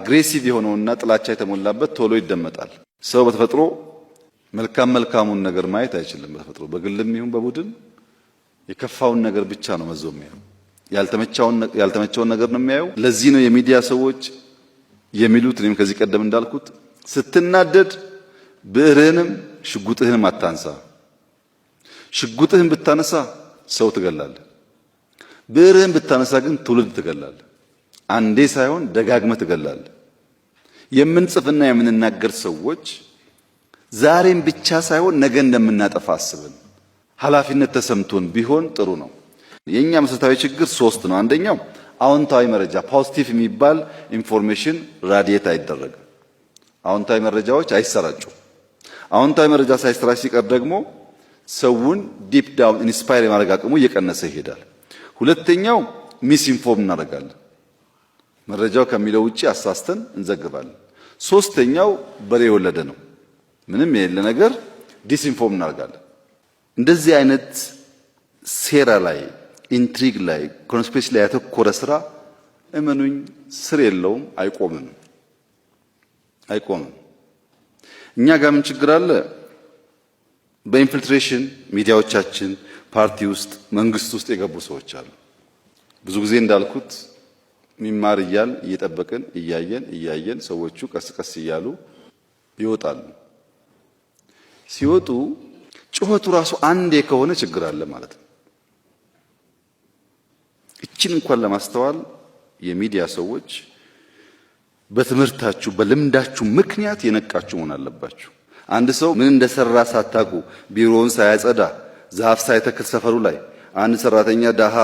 አግሬሲቭ የሆነውና ጥላቻ የተሞላበት ቶሎ ይደመጣል። ሰው በተፈጥሮ መልካሙን ነገር ማየት አይችልም። በተፈጥሮ በግልም ይሁን በቡድን የከፋውን ነገር ብቻ ነው መዞ የሚያየው። ያልተመቸውን ነገር ነው የሚያየው። ለዚህ ነው የሚዲያ ሰዎች የሚሉት፣ እኔም ከዚህ ቀደም እንዳልኩት ስትናደድ ብዕርህንም ሽጉጥህንም አታንሳ። ሽጉጥህን ብታነሳ ሰው ትገላለህ። ብዕርህን ብታነሳ ግን ትውልድ ትገላለህ። አንዴ ሳይሆን ደጋግመህ ትገላለህ። የምንጽፍና የምንናገር ሰዎች ዛሬም ብቻ ሳይሆን ነገ እንደምናጠፋ አስበን ኃላፊነት ተሰምቶን ቢሆን ጥሩ ነው። የኛ መሰረታዊ ችግር 3 ነው። አንደኛው አዎንታዊ መረጃ ፖዚቲቭ የሚባል ኢንፎርሜሽን ራዲየት አይደረግም። አዎንታዊ መረጃዎች አይሰራጩም። አዎንታዊ መረጃ ሳይሰራጭ ሲቀር ደግሞ ሰውን ዲፕ ዳውን ኢንስፓየር የማድረግ አቅሙ እየቀነሰ ይሄዳል። ሁለተኛው ሚስ ኢንፎርም እናደርጋለን። መረጃው ከሚለው ውጪ አሳስተን እንዘግባለን። ሶስተኛው በሬ የወለደ ነው። ምንም የሌለ ነገር ዲስኢንፎርም እናደርጋለን። እንደዚህ አይነት ሴራ ላይ ኢንትሪግ ላይ ኮንስፒሬሲ ላይ ያተኮረ ስራ እመኑኝ ስር የለውም፣ አይቆምም። እኛ ጋር ምን ችግር አለ? በኢንፊልትሬሽን ሚዲያዎቻችን ፓርቲ ውስጥ መንግስት ውስጥ የገቡ ሰዎች አሉ። ብዙ ጊዜ እንዳልኩት ሚማር እየጠበቅን እያየን ሰዎቹ ቀስ ቀስ እያሉ ይወጣሉ። ሲወጡ ጩኸቱ ራሱ አንዴ ከሆነ ችግር አለ ማለት ነው። እቺን እንኳን ለማስተዋል የሚዲያ ሰዎች በትምህርታችሁ በልምዳችሁ ምክንያት የነቃችሁ መሆን አለባችሁ። አንድ ሰው ምን እንደሰራ ሳታቁ ቢሮውን ሳያጸዳ ዛፍ ሳይተክል ሰፈሩ ላይ አንድ ሰራተኛ ዳሃ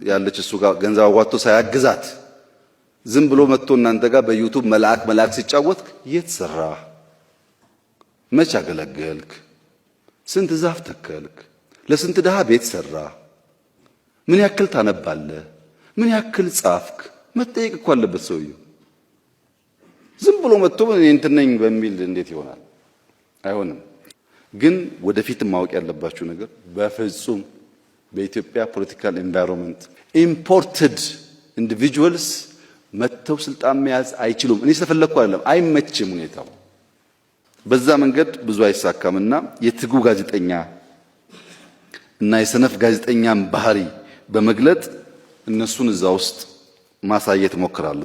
ያለች እሱ ጋር ገንዘብ አዋጥቶ ሳያግዛት ዝም ብሎ መጥቶ እናንተ ጋር በዩቲዩብ መልአክ ሲጫወት የት ሰራ? መች አገለገልክ? ስንት ዛፍ ተከልክ? ለስንት ዳሃ ቤት ሰራ? ምን ያክል ታነባለህ? ምን ያክል ጻፍክ? መጠየቅ እኮ አለበት ሰውየው። ዝም ብሎ መጥቶ እኔ እንትን ነኝ በሚል እንዴት ይሆናል? አይሆንም። ግን ወደፊት ማወቅ ያለባችሁ ነገር በፍጹም በኢትዮጵያ ፖለቲካል ኤንቫይሮንመንት ኢምፖርትድ ኢንዲቪጁዋልስ መተው ስልጣን መያዝ አይችሉም። እኔ ስለፈለኩ አይደለም፣ አይመችም ሁኔታው። በዛ መንገድ ብዙ አይሳካምና የትጉ ጋዜጠኛ እና የሰነፍ ጋዜጠኛን ባህሪ በመግለጥ እነሱን እዛ ውስጥ ማሳየት ሞክራለሁ።